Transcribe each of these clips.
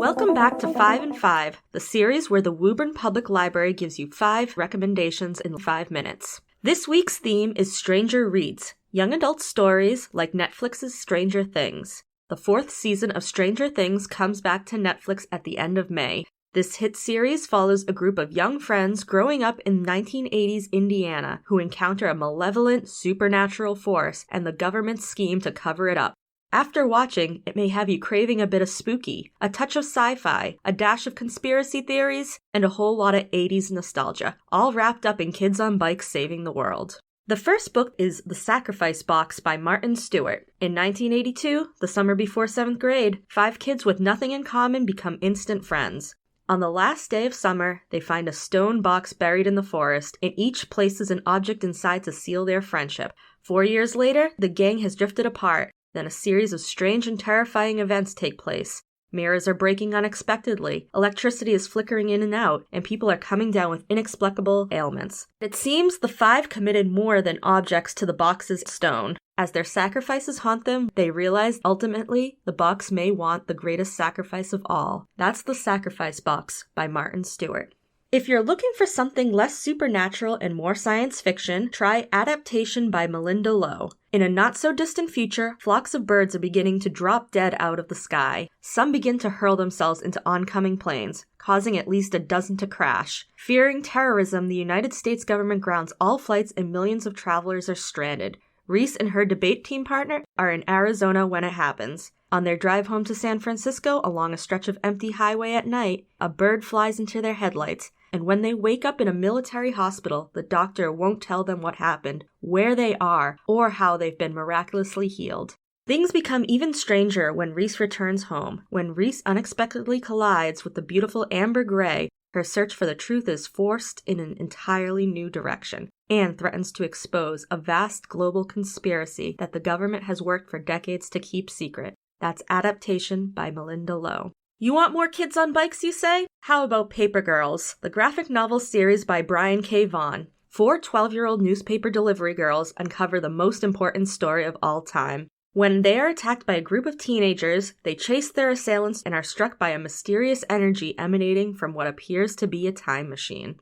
Welcome back to 5 and 5, the series where the Woburn Public Library gives you 5 recommendations in 5 minutes. This week's theme is Stranger Reads, young adult stories like Netflix's Stranger Things. The 4th season of Stranger Things comes back to Netflix at the end of May. This hit series follows a group of young friends growing up in 1980s Indiana who encounter a malevolent, supernatural force and the government's scheme to cover it up. After watching, it may have you craving a bit of spooky, a touch of sci-fi, a dash of conspiracy theories, and a whole lot of 80s nostalgia, all wrapped up in kids on bikes saving the world. The first book is The Sacrifice Box by Martin Stewart. In 1982, the summer before 7th grade, 5 kids with nothing in common become instant friends. On the last day of summer, they find a stone box buried in the forest, and each places an object inside to seal their friendship. 4 years later, the gang has drifted apart. Then a series of strange and terrifying events take place. Mirrors are breaking unexpectedly, electricity is flickering in and out, and people are coming down with inexplicable ailments. It seems the 5 committed more than objects to the box's stone. As their sacrifices haunt them, they realize ultimately the box may want the greatest sacrifice of all. That's The Sacrifice Box by Martin Stewart. If you're looking for something less supernatural and more science fiction, try Adaptation by Melinda Lowe. In a not-so-distant future, flocks of birds are beginning to drop dead out of the sky. Some begin to hurl themselves into oncoming planes, causing at least a dozen to crash. Fearing terrorism, the United States government grounds all flights and millions of travelers are stranded. Reese and her debate team partner are in Arizona when it happens. On their drive home to San Francisco along a stretch of empty highway at night, a bird flies into their headlights. And when they wake up in a military hospital, the doctor won't tell them what happened, where they are, or how they've been miraculously healed. Things become even stranger when Reese returns home. When Reese unexpectedly collides with the beautiful Amber Gray, her search for the truth is forced in an entirely new direction, and threatens to expose a vast global conspiracy that the government has worked for decades to keep secret. That's Adaptation by Melinda Lowe. You want more kids on bikes, you say? How about Paper Girls, the graphic novel series by Brian K. Vaughan? 4 12-year-old newspaper delivery girls uncover the most important story of all time. When they are attacked by a group of teenagers, they chase their assailants and are struck by a mysterious energy emanating from what appears to be a time machine.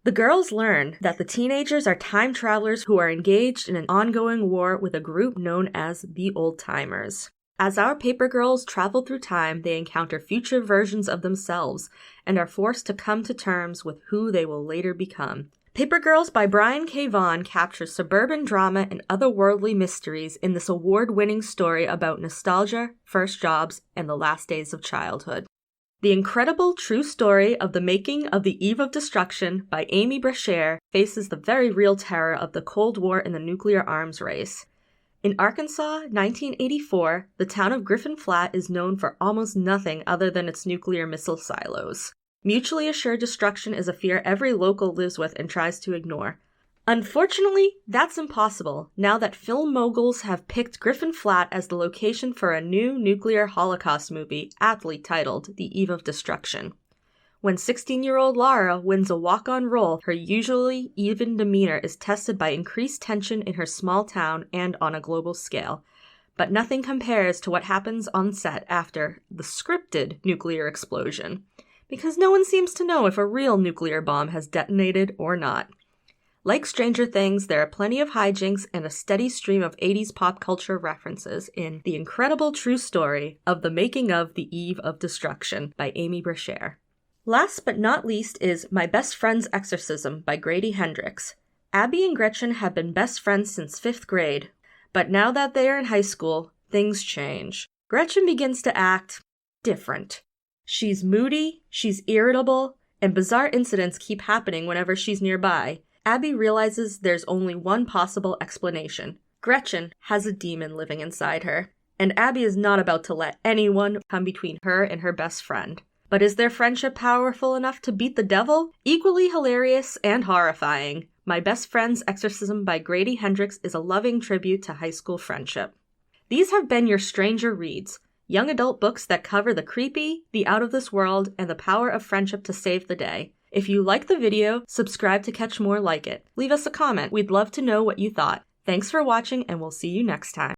The girls learn that the teenagers are time travelers who are engaged in an ongoing war with a group known as the Old Timers. As our paper girls travel through time, they encounter future versions of themselves and are forced to come to terms with who they will later become. Paper Girls by Brian K. Vaughan captures suburban drama and otherworldly mysteries in this award-winning story about nostalgia, first jobs, and the last days of childhood. The incredible true story of the making of The Eve of Destruction by Amy Brashear faces the very real terror of the Cold War and the nuclear arms race. In Arkansas, 1984, the town of Griffin Flat is known for almost nothing other than its nuclear missile silos. Mutually assured destruction is a fear every local lives with and tries to ignore. Unfortunately, that's impossible now that film moguls have picked Griffin Flat as the location for a new nuclear Holocaust movie aptly titled The Eve of Destruction. When 16-year-old Lara wins a walk-on role, her usually even demeanor is tested by increased tension in her small town and on a global scale. But nothing compares to what happens on set after the scripted nuclear explosion, because no one seems to know if a real nuclear bomb has detonated or not. Like Stranger Things, there are plenty of hijinks and a steady stream of 80s pop culture references in The Incredible True Story of the Making of The Eve of Destruction by Amy Brashear. Last but not least is My Best Friend's Exorcism by Grady Hendrix. Abby and Gretchen have been best friends since 5th grade, but now that they are in high school, things change. Gretchen begins to act different. She's moody, she's irritable, and bizarre incidents keep happening whenever she's nearby. Abby realizes there's only one possible explanation. Gretchen has a demon living inside her, and Abby is not about to let anyone come between her and her best friend. But is their friendship powerful enough to beat the devil? Equally hilarious and horrifying, My Best Friend's Exorcism by Grady Hendrix is a loving tribute to high school friendship. These have been your Stranger Reads, young adult books that cover the creepy, the out-of-this-world, and the power of friendship to save the day. If you like the video, subscribe to catch more like it. Leave us a comment. We'd love to know what you thought. Thanks for watching, and we'll see you next time.